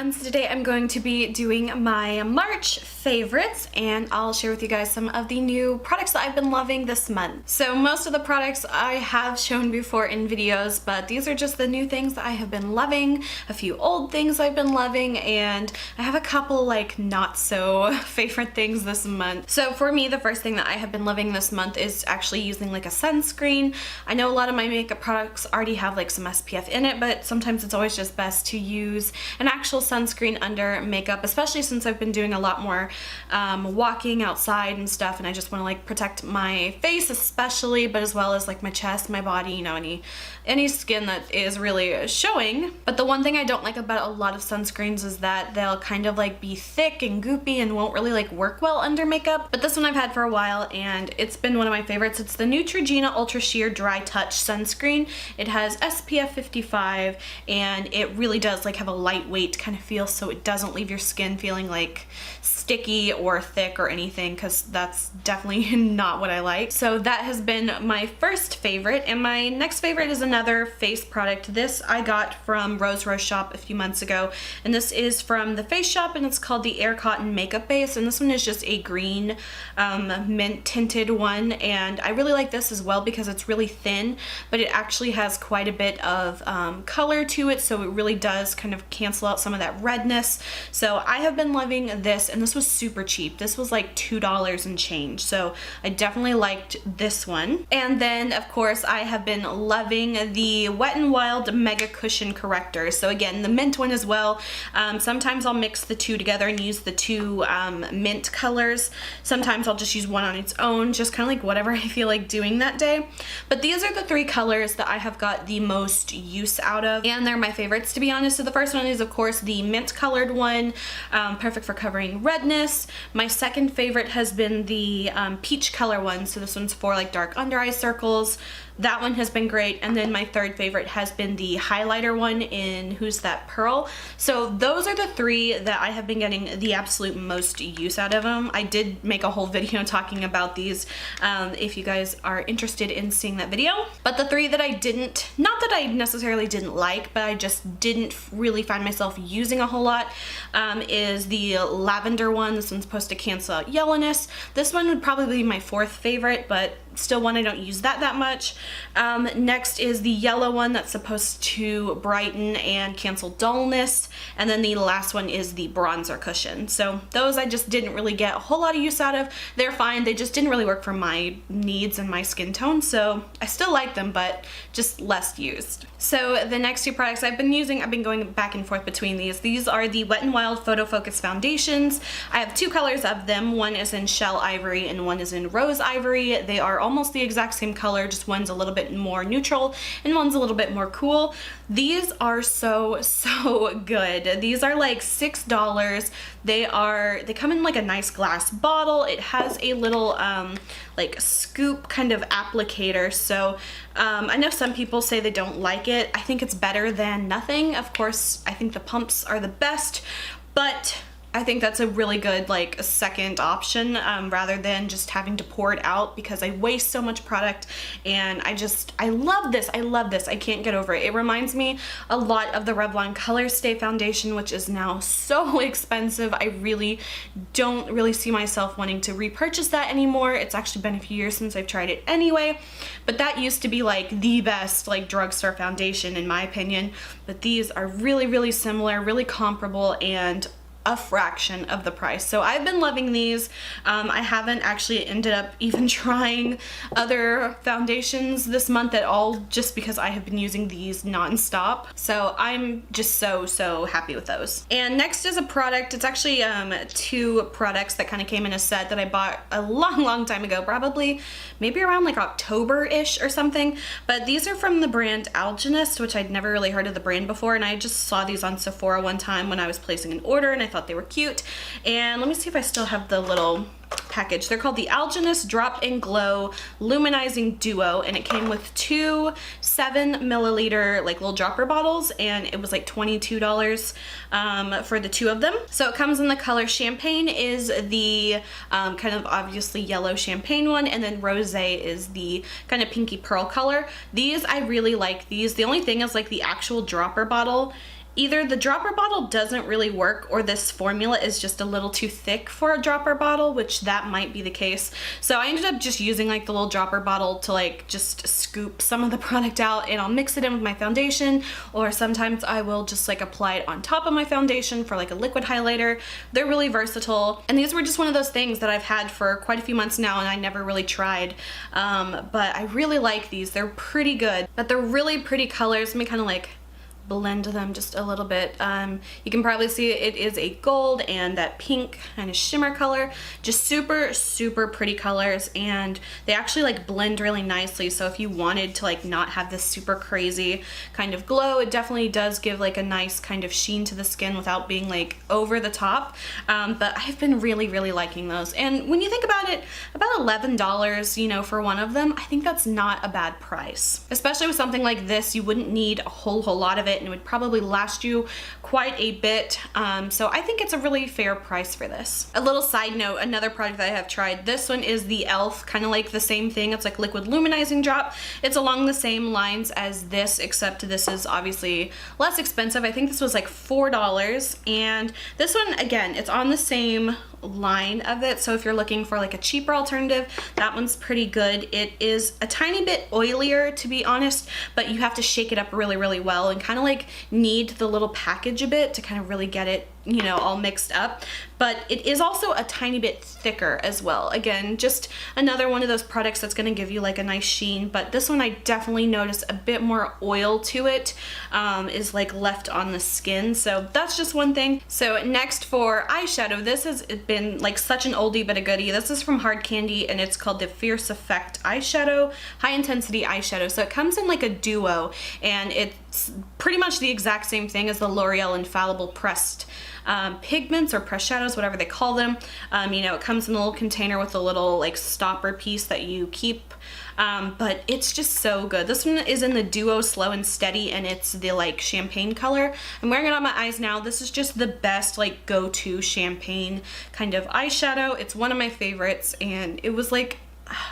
friends, today I'm going to be doing my March favorites and I'll share with you guys some of the new products that I've been loving this month. So most of the products I have shown before in videos, but these are just the new things that I have been loving, a few old things I've been loving, and I have a couple like not so favorite things this month. So for me, the first thing that I have been loving this month is actually using like a sunscreen. I know a lot of my makeup products already have like some SPF in it, but sometimes it's always just best to use an actual sunscreen under makeup, especially since I've been doing a lot more walking outside and stuff, and I just want to like protect my face especially, but as well as like my chest, my body, you know, any skin that is really showing. But the one thing I don't like about a lot of sunscreens is that they'll kind of like be thick and goopy and won't really like work well under makeup. But this one I've had for a while and it's been one of my favorites. It's the Neutrogena Ultra Sheer Dry Touch Sunscreen. It has SPF 55 and it really does like have a lightweight kind of feel, so it doesn't leave your skin feeling like sticky or thick or anything, because that's definitely not what I like. So that has been my first favorite, and my next favorite is another face product. This I got from Rose Shop a few months ago, and this is from the Face Shop and it's called the Air Cotton Makeup Base, and this one is just a green mint tinted one, and I really like this as well because it's really thin, but it actually has quite a bit of color to it, so it really does kind of cancel out some of that redness. So I have been loving this, and this was super cheap. This was like $2 and change, so I definitely liked this one. And then of course I have been loving the Wet n Wild Mega Cushion Corrector. So again, the mint one as well. Sometimes I'll mix the two together and use the two mint colors. Sometimes I'll just use one on its own, just kind of like whatever I feel like doing that day. But these are the three colors that I have got the most use out of, and they're my favorites, to be honest. So the first one is of course the mint colored one, perfect for covering redness. My second favorite has been the peach color one, so this one's for like dark under eye circles. That one has been great. And then my third favorite has been the highlighter one in Who's That Pearl. So those are the three that I have been getting the absolute most use out of them. I did make a whole video talking about these if you guys are interested in seeing that video. But the three that I didn't, not that I necessarily didn't like, but I just didn't really find myself using a whole lot, is the lavender one. This one's supposed to cancel out yellowness. This one would probably be my fourth favorite, but still one I don't use that much. Next is the yellow one that's supposed to brighten and cancel dullness, and then the last one is the bronzer cushion. So those I just didn't really get a whole lot of use out of. They're fine, they just didn't really work for my needs and my skin tone, so I still like them, but just less used. So the next two products I've been using, I've been going back and forth between these. These are the Wet n Wild Photo Focus Foundations. I have two colors of them. One is in Shell Ivory and one is in Rose Ivory. They are almost the exact same color, just one's a little bit more neutral and one's a little bit more cool. These are so good. These are like $6. They come in like a nice glass bottle. It has a little like scoop kind of applicator, so I know some people say they don't like it. I think it's better than nothing. Of course, I think the pumps are the best, but I think that's a really good like a second option rather than just having to pour it out, because I waste so much product, and I love this. I love this. I can't get over it. It reminds me a lot of the Revlon Color Stay foundation, which is now so expensive. I really don't really see myself wanting to repurchase that anymore. It's actually been a few years since I've tried it anyway, but that used to be like the best like drugstore foundation in my opinion. But these are really similar, really comparable, and a fraction of the price. So I've been loving these. I haven't actually ended up even trying other foundations this month at all, just because I have been using these non-stop. So I'm just so happy with those. And next is a product. It's actually two products that kind of came in a set that I bought a long time ago, probably maybe around like October-ish or something. But these are from the brand Algenist, which I'd never really heard of the brand before, and I just saw these on Sephora one time when I was placing an order, and I thought they were cute. And let me see if I still have the little package. They're called the Algenist Drop and Glow Luminizing Duo, and it came with two 7ml like little dropper bottles, and it was like $22 for the two of them. So it comes in the color Champagne is the kind of obviously yellow champagne one, and then Rosé is the kind of pinky pearl color. These, I really like these. The only thing is like the actual dropper bottle either the dropper bottle doesn't really work or this formula is just a little too thick for a dropper bottle, which that might be the case. So I ended up just using like the little dropper bottle to like just scoop some of the product out, and I'll mix it in with my foundation, or sometimes I will just like apply it on top of my foundation for like a liquid highlighter. They're really versatile, and these were just one of those things that I've had for quite a few months now and I never really tried, but I really like these. They're pretty good, but they're really pretty colors. Let me kind of like blend them just a little bit. You can probably see it is a gold and that pink kind of shimmer color, just super pretty colors, and they actually like blend really nicely. So if you wanted to like not have this super crazy kind of glow, it definitely does give like a nice kind of sheen to the skin without being like over the top. But I've been really liking those, and when you think about it, about $11, you know, for one of them, I think that's not a bad price. Especially with something like this, you wouldn't need a whole lot of it, and it would probably last you quite a bit. So I think it's a really fair price for this. A little side note, another product that I have tried, this one is the e.l.f. kind of like the same thing. It's like liquid luminizing drop. It's along the same lines as this, except this is obviously less expensive. I think this was like $4, and this one, again, it's on the same line of it. So if you're looking for like a cheaper alternative, that one's pretty good. It is a tiny bit oilier, to be honest, but you have to shake it up really well and kind of like knead the little package a bit to kind of really get it, you know, all mixed up. But it is also a tiny bit thicker as well. Again, just another one of those products that's going to give you like a nice sheen, but this one I definitely notice a bit more oil to it, is like left on the skin. So that's just one thing. So next for eyeshadow, this has been like such an oldie but a goodie. This is from Hard Candy, and it's called the Fierce Effect eyeshadow, high intensity eyeshadow. So it comes in like a duo, and it's pretty much the exact same thing as the L'Oreal Infallible Pressed pigments or pressed shadows, whatever they call them. You know, it comes in a little container with a little like stopper piece that you keep, but it's just so good. This one is in the Duo Slow and Steady, and it's the like champagne color. I'm wearing it on my eyes now. This is just the best like go-to champagne kind of eyeshadow. It's one of my favorites, and it was like,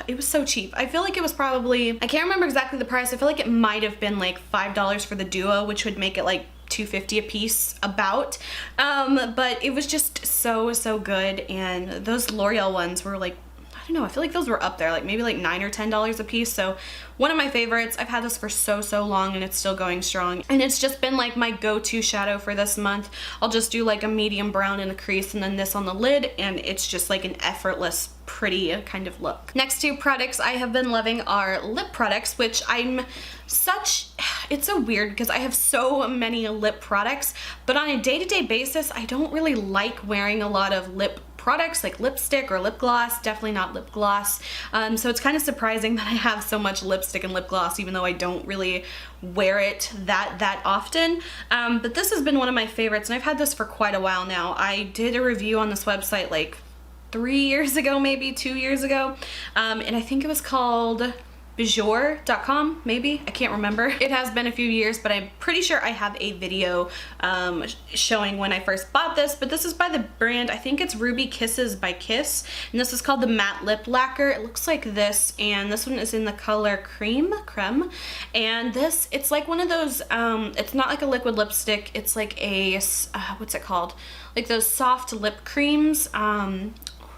it was so cheap. I feel like it was probably, I can't remember exactly the price. I feel like it might have been like $5 for the duo, which would make it like $2.50 a piece about, but it was just so good. And those L'Oreal ones were like, I don't know, I feel like those were up there, like maybe like $9 or $10 a piece. So one of my favorites. I've had this for so long, and it's still going strong, and it's just been like my go-to shadow for this month. I'll just do like a medium brown in the crease and then this on the lid, and it's just like an effortless pretty kind of look. Next two products I have been loving are lip products, which it's so weird because I have so many lip products, but on a day-to-day basis I don't really like wearing a lot of lip products like lipstick or lip gloss, definitely not lip gloss. So it's kind of surprising that I have so much lipstick and lip gloss, even though I don't really wear it that often. But this has been one of my favorites, and I've had this for quite a while now. I did a review on this website like 3 years ago, maybe 2 years ago, and I think it was called Bejor.com, maybe, I can't remember. It has been a few years, but I'm pretty sure I have a video showing when I first bought this. But this is by the brand, I think it's Ruby Kisses by Kiss, and this is called the Matte Lip Lacquer. It looks like this, and this one is in the color Creme, and this, it's like one of those, it's not like a liquid lipstick, it's like a, what's it called? Like those soft lip creams,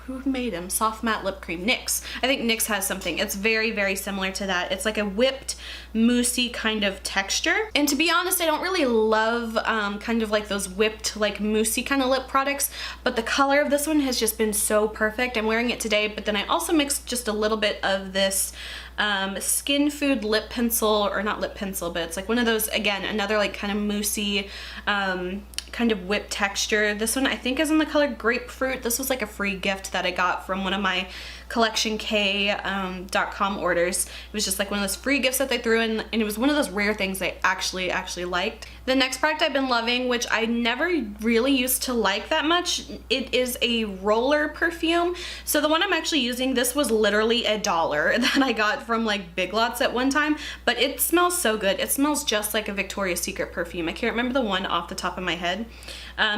who made them? Soft matte lip cream. NYX. I think NYX has something. It's very similar to that. It's like a whipped, moussey kind of texture. And to be honest, I don't really love kind of like those whipped, like moussey kind of lip products, but the color of this one has just been so perfect. I'm wearing it today, but then I also mixed just a little bit of this SkinFood lip pencil, or not lip pencil, but it's like one of those, again, another like kind of moussey, kind of whipped texture. This one I think is in the color Grapefruit. This was like a free gift that I got from one of my collectionk.com orders. It was just like one of those free gifts that they threw in, and it was one of those rare things I actually liked. The next product I've been loving, which I never really used to like that much, it is a roller perfume. So the one I'm actually using, this was literally $1 that I got from like Big Lots at one time, but it smells so good. It smells just like a Victoria's Secret perfume. I can't remember the one off the top of my head.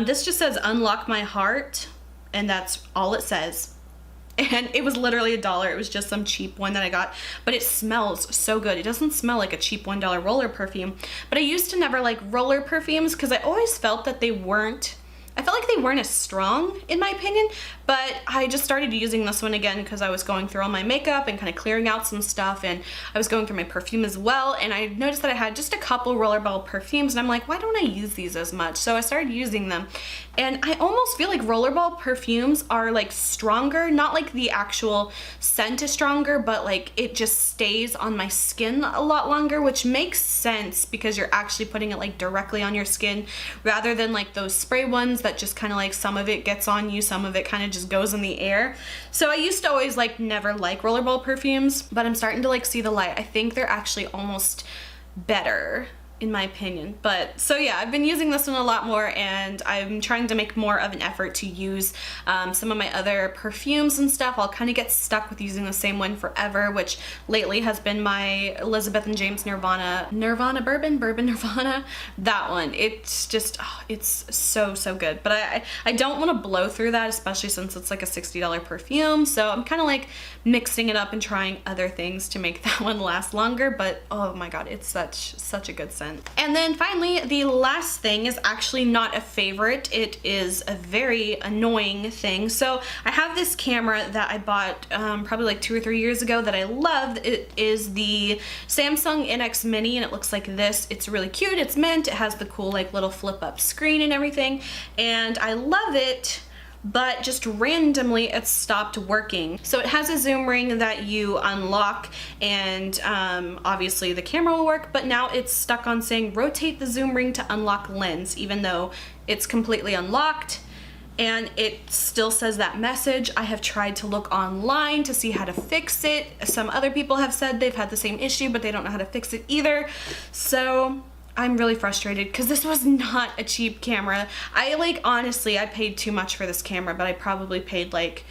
This just says Unlock My Heart, and that's all it says. and it was literally $1. It was just some cheap one that I got, but it smells so good. It doesn't smell like a cheap $1 roller perfume, but I used to never like roller perfumes because I always felt that I felt like they weren't as strong in my opinion, but I just started using this one again because I was going through all my makeup and kind of clearing out some stuff, and I was going through my perfume as well, and I noticed that I had just a couple Rollerball perfumes, and I'm like, why don't I use these as much? So I started using them, and I almost feel like Rollerball perfumes are like stronger, not like the actual scent is stronger, but like it just stays on my skin a lot longer, which makes sense because you're actually putting it like directly on your skin rather than like those spray ones that just kind of like some of it gets on you, some of it kind of just goes in the air. So I used to always like never like Rollerball perfumes, but I'm starting to like see the light. I think they're actually almost better in my opinion. But so yeah, I've been using this one a lot more, and I'm trying to make more of an effort to use some of my other perfumes and stuff. I'll kind of get stuck with using the same one forever, which lately has been my Elizabeth and James Nirvana Bourbon Nirvana. That one, it's just, oh, it's so good. But I don't want to blow through that, especially since it's like a $60 perfume. So I'm kind of like mixing it up and trying other things to make that one last longer. But oh my god, it's such a good scent. And then finally, the last thing is actually not a favorite. It is a very annoying thing. So I have this camera that I bought probably like 2 or 3 years ago that I loved. It is the Samsung NX Mini, and it looks like this. It's really cute. It's mint. It has the cool like little flip up screen and everything, and I love it. But just randomly it stopped working. So it has a zoom ring that you unlock, and obviously the camera will work, but now it's stuck on saying rotate the zoom ring to unlock lens, even though it's completely unlocked, and it still says that message. I have tried to look online to see how to fix it. Some other people have said they've had the same issue, but they don't know how to fix it either. So I'm really frustrated because this was not a cheap camera. Honestly, I paid too much for this camera, but I probably paid like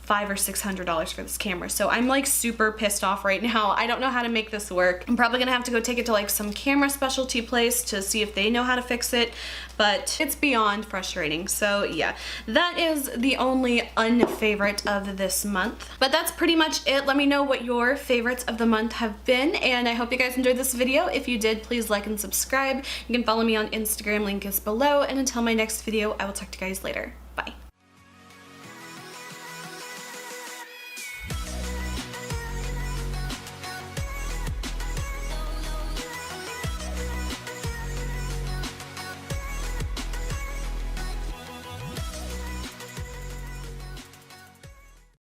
$500 or $600 for this camera. So I'm like super pissed off right now. I don't know how to make this work. I'm probably gonna have to go take it to like some camera specialty place to see if they know how to fix it, but it's beyond frustrating. So yeah, that is the only unfavorite of this month. But that's pretty much it. Let me know what your favorites of the month have been, and I hope you guys enjoyed this video. If you did, please like and subscribe. You can follow me on Instagram, link is below, and until my next video, I will talk to you guys later.